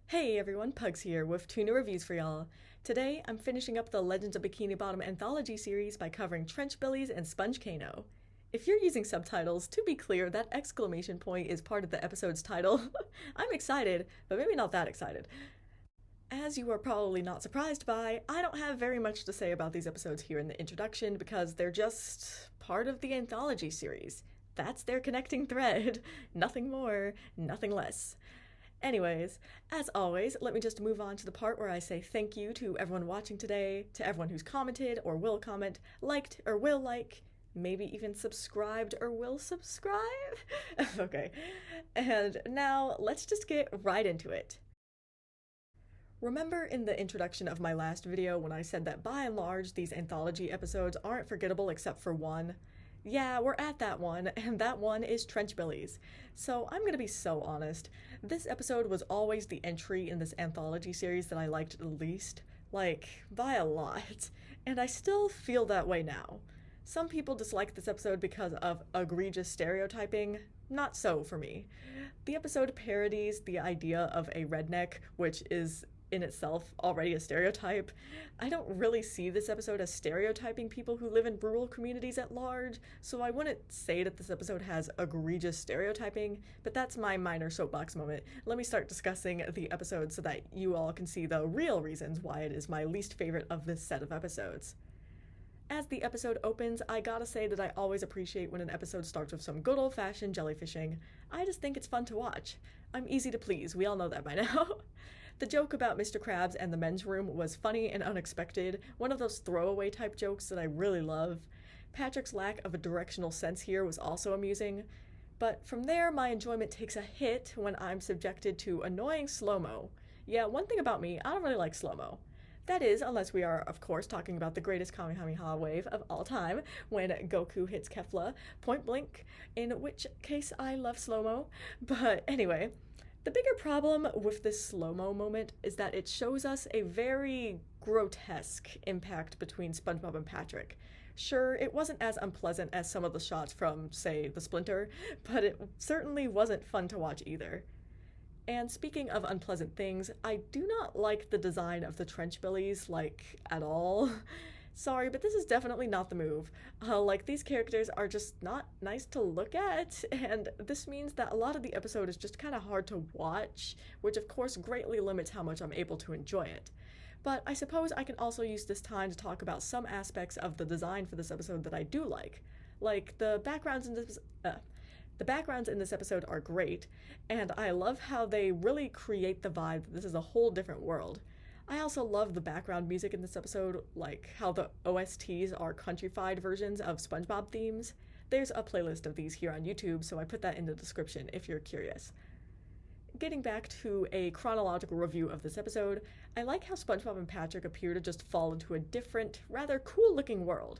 Hey everyone, Pugs here with 2 new reviews for y'all. Today, I'm finishing up the Legends of Bikini Bottom anthology series by covering Trenchbillies and Sponge-Cano. If you're using subtitles, to be clear, that exclamation point is part of the episode's title. I'm excited, but maybe not that excited. As you are probably not surprised by, I don't have very much to say about these episodes here in the introduction because they're just part of the anthology series. That's their connecting thread. Nothing more, nothing less. Anyways, as always, let me just move on to the part where I say thank you to everyone watching today, to everyone who's commented or will comment, liked or will like, maybe even subscribed or will subscribe. Okay, and now let's just get right into it. Remember in the introduction of my last video when I said that by and large these anthology episodes aren't forgettable except for one? Yeah, we're at that one, and that one is Trenchbillies. So I'm gonna be so honest, this episode was always the entry in this anthology series that I liked the least, like, by a lot, and I still feel that way now. Some people dislike this episode because of egregious stereotyping. Not so for me. The episode parodies the idea of a redneck, which is in itself already a stereotype. I don't really see this episode as stereotyping people who live in rural communities at large, so I wouldn't say that this episode has egregious stereotyping, but that's my minor soapbox moment. Let me start discussing the episode so that you all can see the real reasons why it is my least favorite of this set of episodes. As the episode opens, I gotta say that I always appreciate when an episode starts with some good old-fashioned jellyfishing. I just think it's fun to watch. I'm easy to please, we all know that by now. The joke about Mr. Krabs and the men's room was funny and unexpected, one of those throwaway type jokes that I really love. Patrick's lack of a directional sense here was also amusing. But from there, my enjoyment takes a hit when I'm subjected to annoying slow-mo. Yeah, one thing about me, I don't really like slow-mo. That is, unless we are, of course, talking about the greatest Kamehameha wave of all time, when Goku hits Kefla point blank, in which case I love slow-mo. But anyway, the bigger problem with this slow-mo moment is that it shows us a very grotesque impact between SpongeBob and Patrick. Sure, it wasn't as unpleasant as some of the shots from, say, The Splinter, but it certainly wasn't fun to watch either. And speaking of unpleasant things, I do not like the design of the Trenchbillies, like, at all. Sorry, but this is definitely not the move. Like, these characters are just not nice to look at, and this means that a lot of the episode is just kind of hard to watch, which of course greatly limits how much I'm able to enjoy it. But I suppose I can also use this time to talk about some aspects of the design for this episode that I do like. Like, the backgrounds in this episode are great, and I love how they really create the vibe that this is a whole different world. I also love the background music in this episode, like how the OSTs are countrified versions of SpongeBob themes. There's a playlist of these here on YouTube, so I put that in the description if you're curious. Getting back to a chronological review of this episode, I like how SpongeBob and Patrick appear to just fall into a different, rather cool-looking world.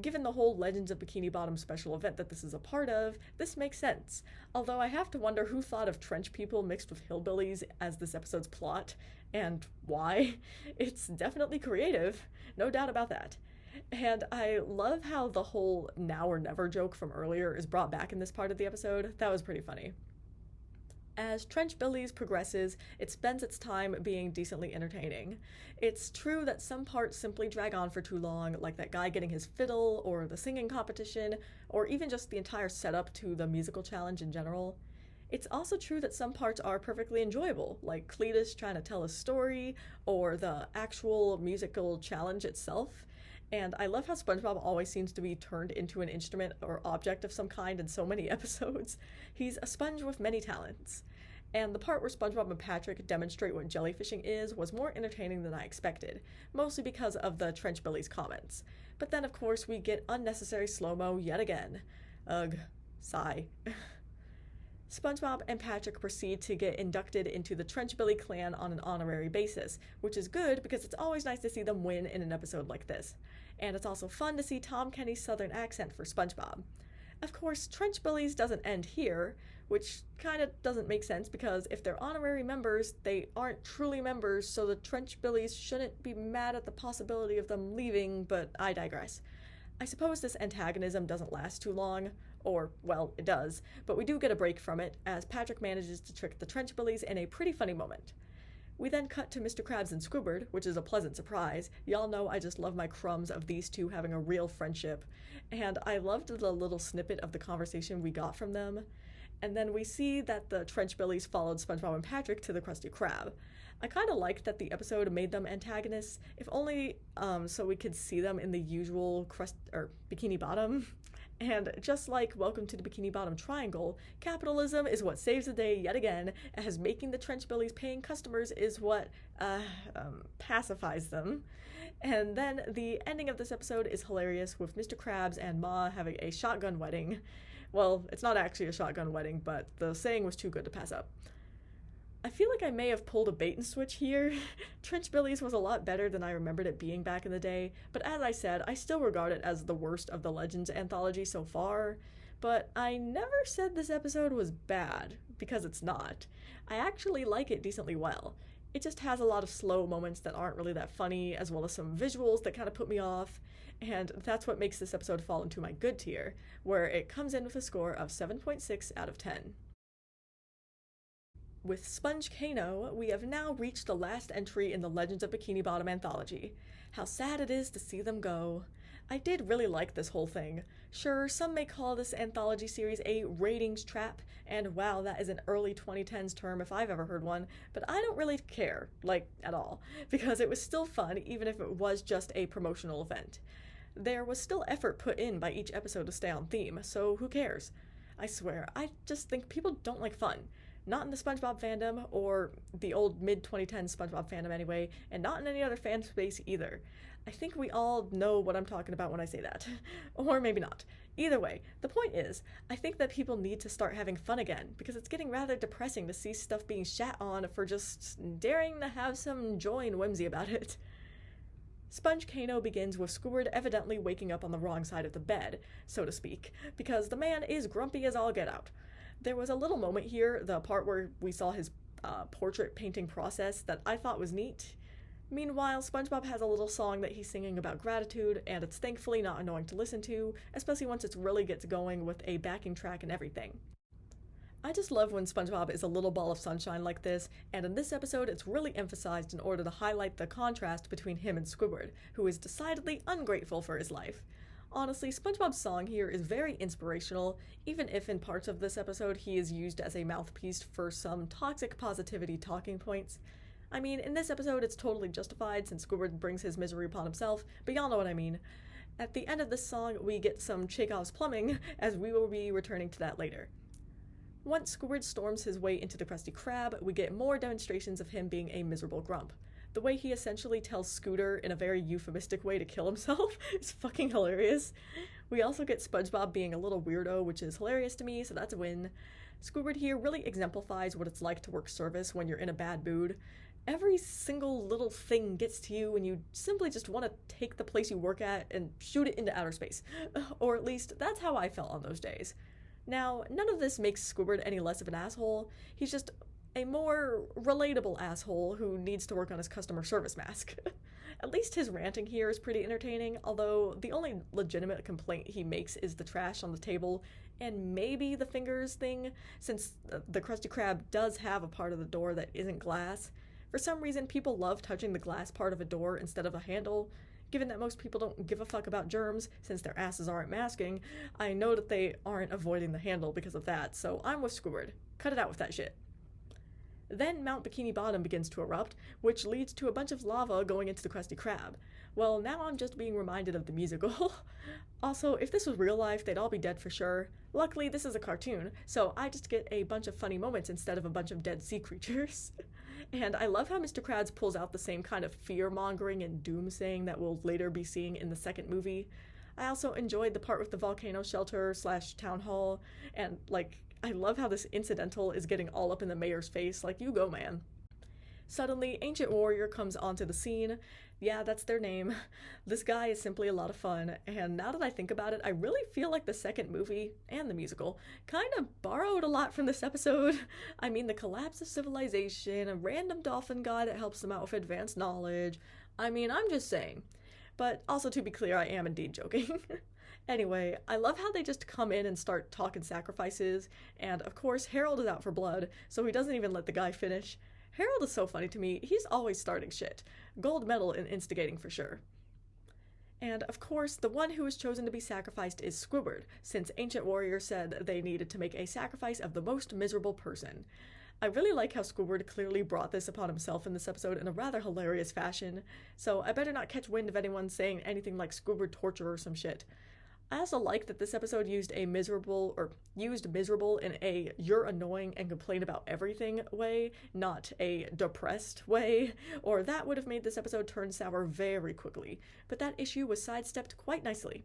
Given the whole Legends of Bikini Bottom special event that this is a part of, this makes sense. Although I have to wonder who thought of trench people mixed with hillbillies as this episode's plot, and why. It's definitely creative, no doubt about that. And I love how the whole now or never joke from earlier is brought back in this part of the episode. That was pretty funny. As Trenchbillies progresses, it spends its time being decently entertaining. It's true that some parts simply drag on for too long, like that guy getting his fiddle, or the singing competition, or even just the entire setup to the musical challenge in general. It's also true that some parts are perfectly enjoyable, like Cletus trying to tell a story, or the actual musical challenge itself. And I love how SpongeBob always seems to be turned into an instrument or object of some kind in so many episodes. He's a sponge with many talents. And the part where SpongeBob and Patrick demonstrate what jellyfishing is was more entertaining than I expected, mostly because of the Trenchbillies comments. But then, of course, we get unnecessary slow-mo yet again. Ugh. Sigh. SpongeBob and Patrick proceed to get inducted into the Trenchbilly clan on an honorary basis, which is good because it's always nice to see them win in an episode like this. And it's also fun to see Tom Kenny's southern accent for SpongeBob. Of course, Trenchbillies doesn't end here, which kind of doesn't make sense because if they're honorary members, they aren't truly members, so the Trenchbillies shouldn't be mad at the possibility of them leaving, but I digress. I suppose this antagonism doesn't last too long, or, well, it does, but we do get a break from it as Patrick manages to trick the Trenchbillies in a pretty funny moment. We then cut to Mr. Krabs and Squidward, which is a pleasant surprise. Y'all know I just love my crumbs of these two having a real friendship, and I loved the little snippet of the conversation we got from them. And then we see that the Trenchbillies followed SpongeBob and Patrick to the Krusty Krab. I kind of liked that the episode made them antagonists, if only so we could see them in the usual Bikini Bottom. And just like Welcome to the Bikini Bottom Triangle, capitalism is what saves the day yet again, as making the Trenchbillies paying customers is what pacifies them. And then the ending of this episode is hilarious, with Mr. Krabs and Ma having a shotgun wedding. Well, it's not actually a shotgun wedding, but the saying was too good to pass up. I feel like I may have pulled a bait and switch here. Trenchbillies was a lot better than I remembered it being back in the day, but as I said, I still regard it as the worst of the Legends anthology so far. But I never said this episode was bad, because it's not. I actually like it decently well. It just has a lot of slow moments that aren't really that funny, as well as some visuals that kind of put me off, and that's what makes this episode fall into my good tier, where it comes in with a score of 7.6 out of 10. With Sponge-Cano, we have now reached the last entry in the Legends of Bikini Bottom anthology. How sad it is to see them go. I did really like this whole thing. Sure, some may call this anthology series a ratings trap, and wow, that is an early 2010s term if I've ever heard one, but I don't really care, at all, because it was still fun even if it was just a promotional event. There was still effort put in by each episode to stay on theme, so who cares? I swear, I just think people don't like fun. Not in the SpongeBob fandom, or the old mid-2010s SpongeBob fandom anyway, and not in any other fan space either. I think we all know what I'm talking about when I say that. Or maybe not. Either way, the point is, I think that people need to start having fun again, because it's getting rather depressing to see stuff being shat on for just daring to have some joy and whimsy about it. Sponge-Cano begins with Squidward evidently waking up on the wrong side of the bed, so to speak, because the man is grumpy as all get out. There was a little moment here, the part where we saw his portrait painting process, that I thought was neat. Meanwhile, SpongeBob has a little song that he's singing about gratitude, and it's thankfully not annoying to listen to, especially once it really gets going with a backing track and everything. I just love when SpongeBob is a little ball of sunshine like this, and in this episode it's really emphasized in order to highlight the contrast between him and Squidward, who is decidedly ungrateful for his life. Honestly, SpongeBob's song here is very inspirational, even if in parts of this episode he is used as a mouthpiece for some toxic positivity talking points. I mean, in this episode it's totally justified since Squidward brings his misery upon himself, but y'all know what I mean. At the end of this song, we get some Chekhov's plumbing, as we will be returning to that later. Once Squidward storms his way into the Krusty Krab, we get more demonstrations of him being a miserable grump. The way he essentially tells Scooter in a very euphemistic way to kill himself is fucking hilarious. We also get SpongeBob being a little weirdo, which is hilarious to me, so that's a win. Squidward here really exemplifies what it's like to work service when you're in a bad mood. Every single little thing gets to you and you simply just want to take the place you work at and shoot it into outer space. Or at least, that's how I felt on those days. Now, none of this makes Squidward any less of an asshole. He's just a more relatable asshole who needs to work on his customer service mask. At least his ranting here is pretty entertaining, although the only legitimate complaint he makes is the trash on the table, and maybe the fingers thing, since the Krusty Krab does have a part of the door that isn't glass. For some reason, people love touching the glass part of a door instead of a handle. Given that most people don't give a fuck about germs, since their asses aren't masking, I know that they aren't avoiding the handle because of that, so I'm with Squidward. Cut it out with that shit. Then Mount Bikini Bottom begins to erupt, which leads to a bunch of lava going into the Krusty Krab. Well, now I'm just being reminded of the musical. Also, if this was real life, they'd all be dead for sure. Luckily, this is a cartoon, so I just get a bunch of funny moments instead of a bunch of dead sea creatures. And I love how Mr. Krabs pulls out the same kind of fear-mongering and doom-saying that we'll later be seeing in the second movie. I also enjoyed the part with the volcano shelter / town hall, and, I love how this incidental is getting all up in the mayor's face, you go, man. Suddenly, Ancient Warrior comes onto the scene. Yeah, that's their name. This guy is simply a lot of fun, and now that I think about it, I really feel like the second movie, and the musical, kind of borrowed a lot from this episode. I mean, the collapse of civilization, a random dolphin guy that helps them out with advanced knowledge. I mean, I'm just saying. But also, to be clear, I am indeed joking. Anyway, I love how they just come in and start talking sacrifices, and of course, Harold is out for blood, so he doesn't even let the guy finish. Harold is so funny to me. He's always starting shit. Gold medal in instigating for sure. And of course, the one who was chosen to be sacrificed is Squidward, since ancient warriors said they needed to make a sacrifice of the most miserable person. I really like how Squidward clearly brought this upon himself in this episode in a rather hilarious fashion, so I better not catch wind of anyone saying anything like Squidward torture or some shit. I also like that this episode used miserable in a "you're annoying and complain about everything" way, not a depressed way, or that would have made this episode turn sour very quickly, but that issue was sidestepped quite nicely.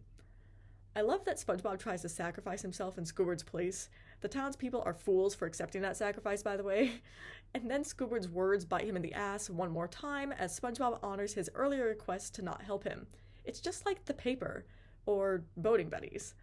I love that SpongeBob tries to sacrifice himself in Squidward's place. The townspeople are fools for accepting that sacrifice, by the way. And then Squidward's words bite him in the ass one more time as SpongeBob honors his earlier request to not help him. It's just like the paper, or boating buddies.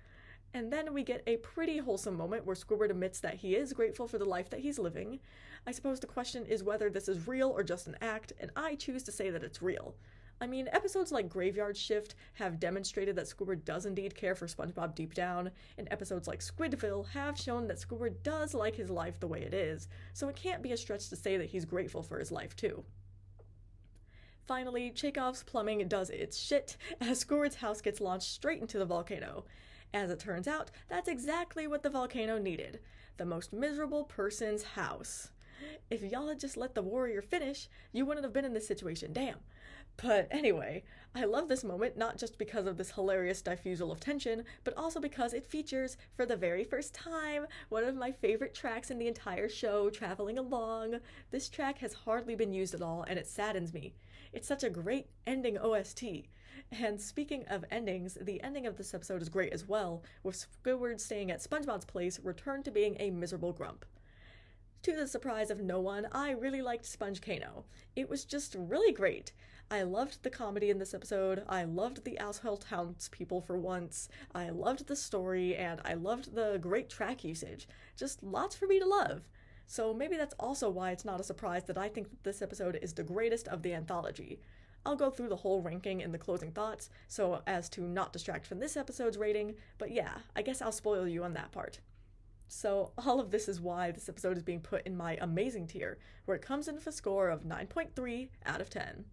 And then we get a pretty wholesome moment where Squidward admits that he is grateful for the life that he's living. I suppose the question is whether this is real or just an act, and I choose to say that it's real. I mean, episodes like Graveyard Shift have demonstrated that Squidward does indeed care for SpongeBob deep down, and episodes like Squidville have shown that Squidward does like his life the way it is, so it can't be a stretch to say that he's grateful for his life too. Chekhov's plumbing does its shit as Squidward's house gets launched straight into the volcano. As it turns out, that's exactly what the volcano needed. The most miserable person's house. If y'all had just let the warrior finish, you wouldn't have been in this situation, damn. But anyway, I love this moment not just because of this hilarious diffusal of tension, but also because it features, for the very first time, one of my favorite tracks in the entire show, Traveling Along. This track has hardly been used at all, and it saddens me. It's such a great ending OST. And speaking of endings, the ending of this episode is great as well, with Squidward staying at SpongeBob's place, returned to being a miserable grump. To the surprise of no one, I really liked Sponge-Cano. It was just really great. I loved the comedy in this episode, I loved the asshole townspeople for once, I loved the story, and I loved the great track usage. Just lots for me to love. So maybe that's also why it's not a surprise that I think that this episode is the greatest of the anthology. I'll go through the whole ranking in the closing thoughts, so as to not distract from this episode's rating, but yeah, I guess I'll spoil you on that part. So all of this is why this episode is being put in my amazing tier, where it comes in with a score of 9.3 out of 10.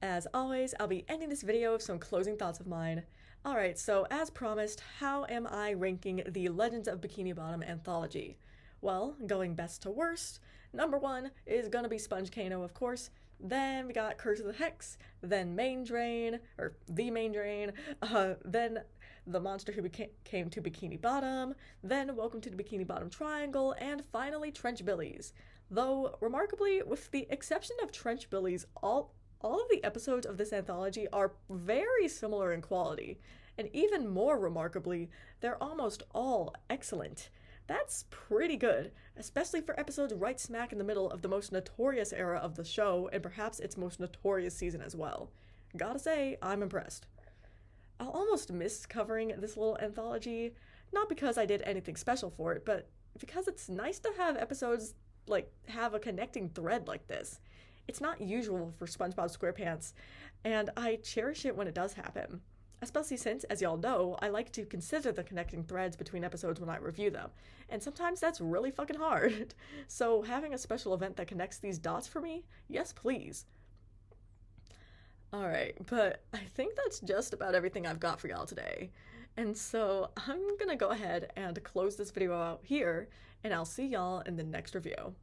As always, I'll be ending this video with some closing thoughts of mine. Alright, so as promised, how am I ranking the Legends of Bikini Bottom anthology? Well, going best to worst, number 1 is gonna be Sponge-Cano, of course. Then we got Curse of the Hex, then Main Drain, then The Monster Who Came to Bikini Bottom, then Welcome to the Bikini Bottom Triangle, and finally Trenchbillies. Though, remarkably, with the exception of Trenchbillies, all of the episodes of this anthology are very similar in quality, and even more remarkably, they're almost all excellent. That's pretty good, especially for episodes right smack in the middle of the most notorious era of the show, and perhaps its most notorious season as well. Gotta say, I'm impressed. I'll almost miss covering this little anthology, not because I did anything special for it, but because it's nice to have episodes have a connecting thread like this. It's not usual for SpongeBob SquarePants, and I cherish it when it does happen. Especially since, as y'all know, I like to consider the connecting threads between episodes when I review them, and sometimes that's really fucking hard. So having a special event that connects these dots for me, yes please. Alright, but I think that's just about everything I've got for y'all today. And so I'm gonna go ahead and close this video out here, and I'll see y'all in the next review.